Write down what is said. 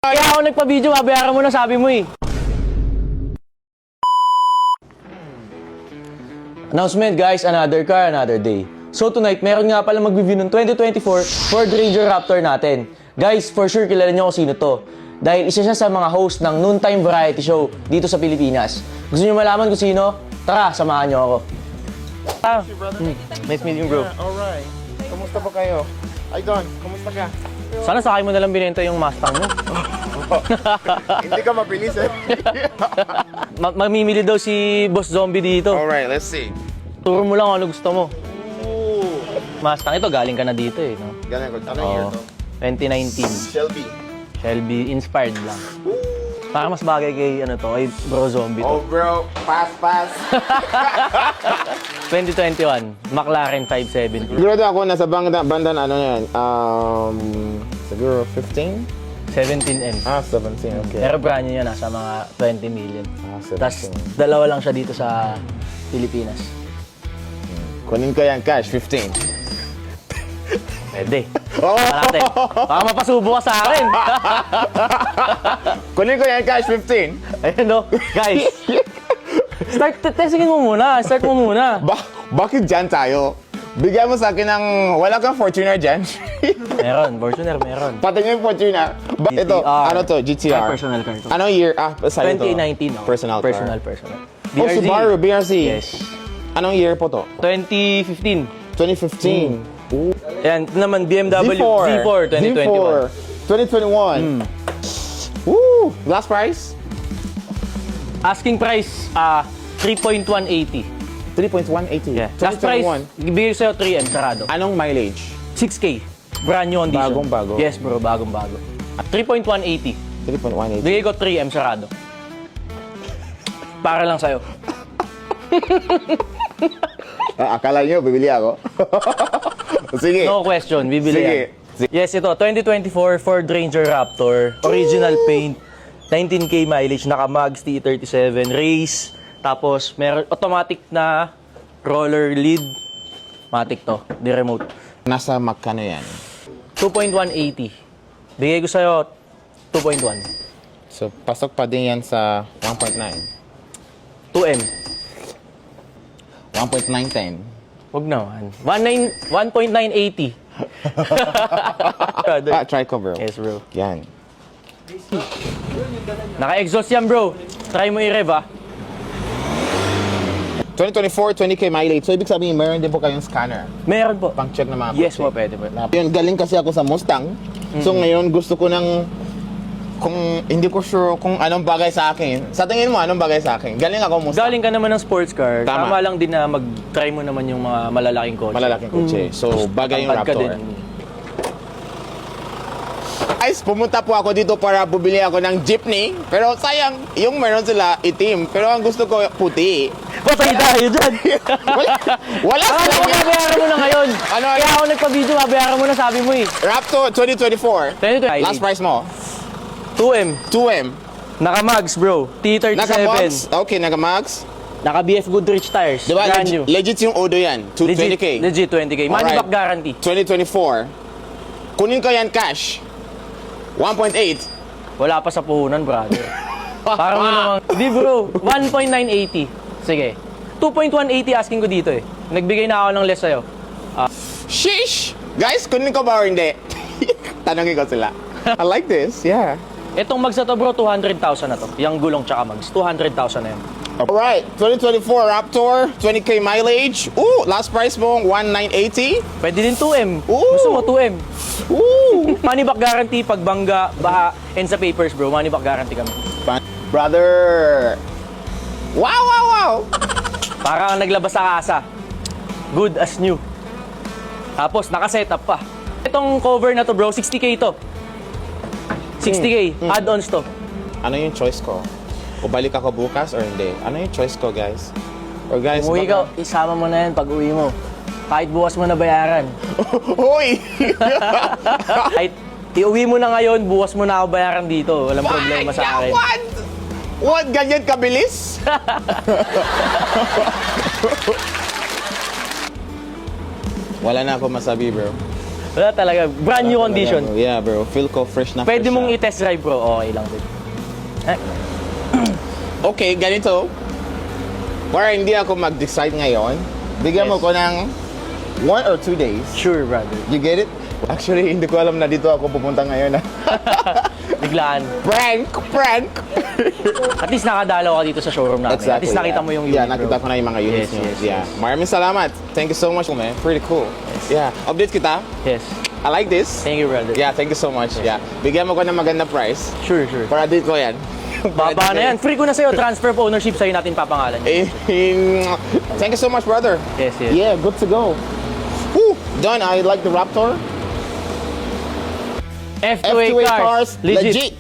Kaya ako nagpa-video, babayaran mo na, sabi mo eh. Announcement guys, another car, another day. So tonight, meron nga pala mag-review ng 2024 Ford Ranger Raptor natin. Guys, for sure kilala nyo kung sino to. Dahil isa siya sa mga host ng noontime variety show dito sa Pilipinas. Gusto nyo malaman kung sino? Tara, samahan nyo ako. Nice meeting bro. Alright. Kumusta po kayo? Ay, Don, kumusta ka? Sana sakay mo nalang binenta yung Mustang mo. Hindi ka mabilis eh. Mamimili daw si Boss Zombie dito. Alright, let's see. Turo mo lang kung ano gusto mo. Ooh. Mustang ito, galing ka na dito eh. No? Ganyan ko. Anong year to? 2019. Shelby. Shelby, inspired lang. Para mas bagay kay, ano to, kay Bro Zombie to. Oh bro, pass. 2021, McLaren 570. Sigurado ako nasa bandan ano yan. Siguro 15? 17M. 17, okay. Pero brand new yan, nasa mga 20 million. 17. Tapos dalawa lang siya dito sa Pilipinas. Kunin ko yan cash, 15. Pwede. Oh! Natin. Baka mapasubo ka sa akin. Kunin ko yan cash, 15. Ayun no, guys. Testingin mo muna. Start mo muna. Bakit dyan tayo? Bigyan mo sa akin ng wala kang Fortuner dyan. Meron, Fortuner, meron. Pati yung Fortuner. Ito, GTR. ano to? GTR. Ay, personal car to. Anong year? Sa'yo to? 2019. Oh. Personal car. Personal. Oh, Subaru, BRZ. Yes. Anong year po to? 2015. 2015. Ooh. Ayan, ito naman BMW Z4 2021. 2021. Woo! Last price? Asking price 3.180. 3.180. Yeah. Last price, 2021. ibigay sa'yo 3M sarado. Anong mileage? 6K. Brand new condition. Bagong-bago. Yes bro, bagong-bago. 3.180. 3.180. Bigay ko 3M sarado. Para lang sa'yo. Akala nyo, bibili ako. Sige. No question, bibili Sige. yan. Yes, ito, 2024 Ford Ranger Raptor. Original paint, 19K mileage, naka-mags T37, race, tapos meron automatic na roller lid. Matic to, di remote. Nasa magkano yan? 2.180. Bigay ko sa'yo 2.1. So, pasok pa din yan sa 1.9. 2M. 1.910. Huwag naman. 1.980. Try ko, bro. Yes, bro. Yan. Naka-exhaust yan, bro. Try mo i-rev, 2024, 20K mileage. So, ibig sabihin, mayroon din po kayong scanner. Meron po. Pang-check na mga Yes kotse. po, pwede po. Yun, galing kasi ako sa Mustang. So, ngayon gusto ko ng kung hindi ko sure kung anong bagay sa akin. Sa tingin mo, anong bagay sa akin? Galing ako Mustang. Galing ka naman ng sports car. Tama. Tama lang din na mag-try mo naman yung mga malalaking kotse. Malalaking kotse. So, bagay yung Tangkad ka Raptor. din. Guys, pumunta po ako dito para bumili ako ng jeepney. Pero sayang, yung meron sila itim. Pero ang gusto ko, puti. Patay tayo dyan! Wala Ano silang mo, babayaran mo na ngayon? Ano? Kaya ako nagpa-video, babayaran mo na, sabi mo eh. Raptor 2024. 2020. Last price mo? 2M. 2M. Naka-mags, bro. T37. Naka-Max? Okay, naka-Max. Naka-BF Goodrich tires. Diba, Brand new. legit yung Odo yan. 20K. Legit 20K. Money Alright. back guarantee. 2024. Kunin ko yan cash. 1.8. Wala pa sa puhunan, brother. Para mo namang... Di bro, 1.980. Sige. 2.180 asking ko dito eh. Nagbigay na ako ng less sa'yo. Sheesh! Guys, kunin ko ba or hindi? Tanongin ko sila. I like this, yeah. Itong mags na to bro, 200,000 na to. Yung gulong tsaka mags, 200,000 na yun. Alright, 2024 Raptor, 20K mileage. Ooh, last price mo, 1,980. Pwede din 2M. Ooh. Gusto mo 2M. Ooh! Money back guarantee pag bangga, baha, and sa papers bro, money back guarantee kami. Brother! Wow! Parang naglabas sa kasa. Good as new. Tapos naka-setup pa. Itong cover na to bro, 60K to. 60K, add-ons to. Ano yung choice ko? Ubalik ako bukas or hindi? Ano yung choice ko, guys? Or guys, Umuwi ka, isama mo na yan pag uwi mo. Kahit bukas mo na bayaran. Hoy! Kahit iuwi mo na ngayon, bukas mo na ako bayaran dito. Walang problema sa akin. What? Ganyan kabilis? Wala na ako masabi, bro. Wala talaga. Brand new condition. Yeah, bro. Feel ko fresh na Pwede fresh mong siya. i-test drive, bro. Okay lang din. Okay, ganito. Para hindi ako mag-decide ngayon, bigyan mo Yes. ko ng 1 or 2 days. Sure, brother. You get it? Actually, hindi ko alam na dito ako pupunta ngayon. Biglaan. Prank! At least nakadalaw ka dito sa showroom namin. At least nakita mo yung unit, Yeah, nakita bro. ko na yung mga units Yes, niyo. yes, Yeah. yes. Maraming salamat. Thank you so much, man. Pretty cool. Yeah. Update kita. Yes. I like this. Thank you, brother. Yeah, thank you so much. Yeah. Bigyan mo ko ng maganda price. Sure, sure. Para dito ko yan. Baba na yan. Free ko na sa'yo. Transfer of ownership sa'yo natin papangalan. Thank you so much, brother. Yes, yes. Yeah, good to go. Woo! Done. I like the Raptor. F2A F2A cars. cars, legit.